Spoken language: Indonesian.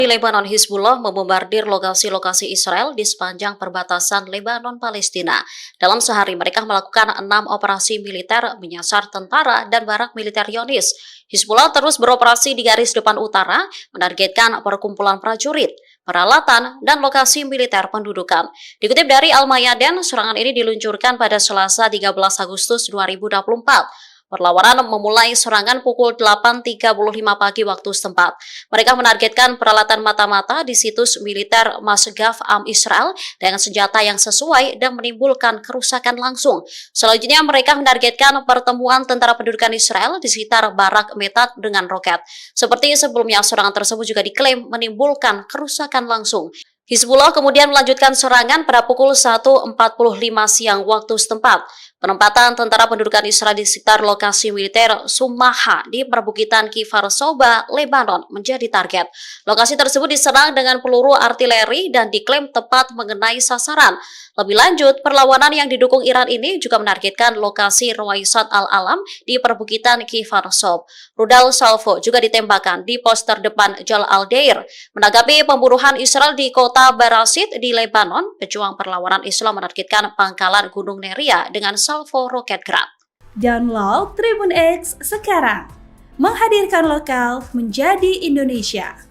Di Lebanon, Hizbullah membombardir lokasi-lokasi Israel di sepanjang perbatasan Lebanon-Palestina. Dalam sehari, mereka melakukan 6 operasi militer menyasar tentara dan barak militer Zionis. Hizbullah terus beroperasi di garis depan utara, menargetkan perkumpulan prajurit, peralatan, dan lokasi militer pendudukan. Dikutip dari Al-Mayadin, serangan ini diluncurkan pada Selasa 13 Agustus 2024. Perlawanan memulai serangan pukul 8.35 pagi waktu setempat. Mereka menargetkan peralatan mata-mata di situs militer Masgaf Am Israel dengan senjata yang sesuai dan menimbulkan kerusakan langsung. Selanjutnya mereka menargetkan pertemuan tentara pendudukan Israel di sekitar Barak Metat dengan roket. Seperti sebelumnya, serangan tersebut juga diklaim menimbulkan kerusakan langsung. Hizbullah kemudian melanjutkan serangan pada pukul 1.45 siang waktu setempat. Penempatan tentara pendudukan Israel di sekitar lokasi militer Sumaha di perbukitan Kifar Soba, Lebanon menjadi target. Lokasi tersebut diserang dengan peluru artileri dan diklaim tepat mengenai sasaran. Lebih lanjut, perlawanan yang didukung Iran ini juga menargetkan lokasi Ruwaisat Al-Alam di perbukitan Kifar Sob. Rudal salvo juga ditembakkan di pos terdepan Jal Al-Deir. Menanggapi pembunuhan Israel di kota Barasit di Lebanon, pejuang perlawanan Islam menargetkan pangkalan Gunung Neria dengan salvo roket Grad. Download Tribun X sekarang, menghadirkan lokal menjadi Indonesia.